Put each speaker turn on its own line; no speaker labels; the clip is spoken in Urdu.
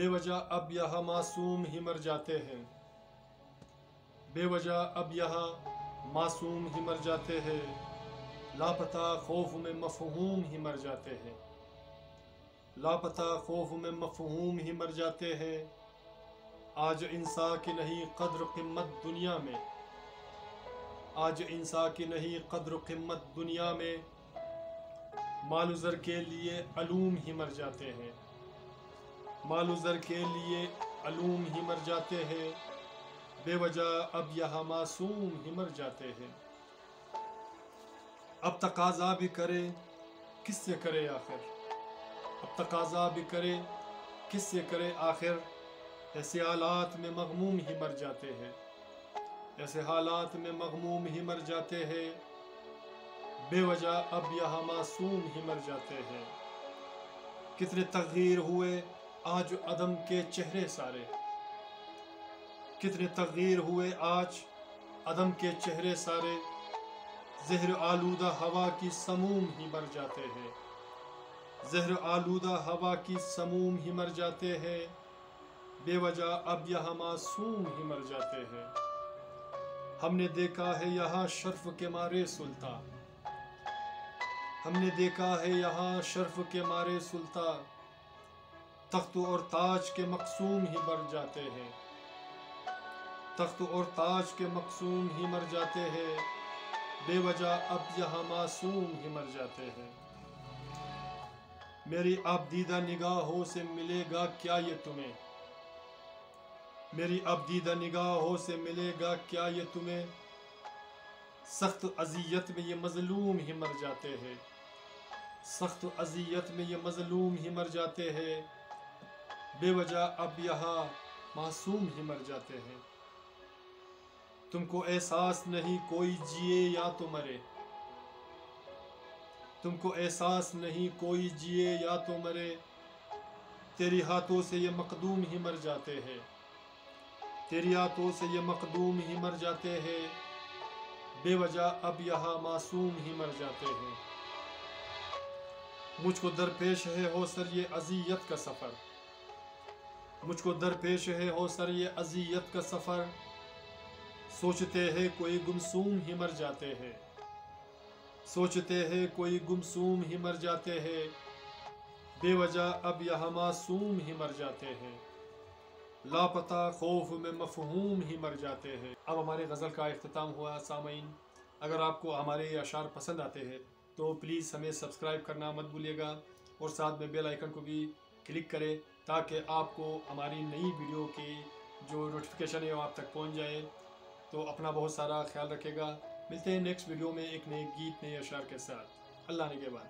بے وجہ اب یہاں معصوم ہی مر جاتے ہیں، بے وجہ اب یہاں معصوم ہی مر جاتے ہیں، لاپتہ خوف میں مفہوم ہی مر جاتے ہیں، لاپتہ خوف میں مفہوم ہی مر جاتے ہیں۔ آج انسان کی نہیں قدر قیمت دنیا میں، آج انسان کی نہیں قدر قیمت دنیا میں، مال و زر کے لیے علوم ہی مر جاتے ہیں، مال و زر کے لیے علوم ہی مر جاتے ہیں، بے وجہ اب یہاں معصوم ہی مر جاتے ہیں۔ اب تقاضا بھی کرے کس سے کرے آخر، اب تقاضا بھی کرے کس سے کرے آخر، ایسے حالات میں مغموم ہی مر جاتے ہیں، ایسے حالات میں مغموم ہی مر جاتے ہیں، بے وجہ اب یہاں معصوم ہی مر جاتے ہیں۔ کتنے تغیر ہوئے آج عدم کے چہرے سارے، کتنے تغیر ہوئے آج عدم کے چہرے سارے، زہر آلودہ ہوا کی سموم ہی مر جاتے ہیں، زہر آلودہ ہوا کی سموم ہی مر جاتے ہیں، بے وجہ اب یہاں معصوم ہی مر جاتے ہیں۔ ہم نے دیکھا ہے یہاں شرف کے مارے سلطان، ہم نے دیکھا ہے یہاں شرف کے مارے سلطان، تخت اور تاج کے مقصوم ہی مر جاتے ہیں، تخت اور تاج کے مقصوم ہی مر جاتے ہیں، بے وجہ اب یہاں معصوم ہی مر جاتے ہیں۔ میری اب دیدہ نگاہوں سے ملے گا کیا یہ تمہیں، میری اب دیدہ نگاہوں سے ملے گا کیا یہ تمہیں، سخت اذیت میں یہ مظلوم ہی مر جاتے ہیں، سخت اذیت میں یہ مظلوم ہی مر جاتے ہیں، بے وجہ اب یہاں معصوم ہی مر جاتے ہیں۔ تم کو احساس نہیں کوئی جیے یا تو مرے، تم کو احساس نہیں کوئی جیے یا تو مرے، تیری ہاتھوں سے یہ مقدوم ہی مر جاتے ہیں، تیری ہاتھوں سے یہ مقدوم ہی مر جاتے ہیں، بے وجہ اب یہاں معصوم ہی مر جاتے ہیں۔ مجھ کو درپیش ہے ہو سر یہ اذیت کا سفر، مجھ کو درپیش ہے ہو سر یہ اذیت کا سفر، سوچتے ہیں کوئی گمسوم ہی مر جاتے ہیں، سوچتے ہیں کوئی گمسوم ہی مر جاتے ہیں، بے وجہ اب یہاں معصوم ہی مر جاتے ہیں، لاپتہ خوف میں مفہوم ہی مر جاتے ہیں۔ اب ہمارے غزل کا اختتام ہوا۔ سامعین، اگر آپ کو ہمارے یہ اشعار پسند آتے ہیں تو پلیز ہمیں سبسکرائب کرنا مت بھولیے گا، اور ساتھ میں بیل آئیکن کو بھی کلک کریں تاکہ آپ کو ہماری نئی ویڈیو کی جو نوٹیفیکیشن ہے وہ آپ تک پہنچ جائے۔ تو اپنا بہت سارا خیال رکھے گا، ملتے ہیں نیکسٹ ویڈیو میں ایک نئے گیت نئے اشعار کے ساتھ۔ اللہ نگہبان۔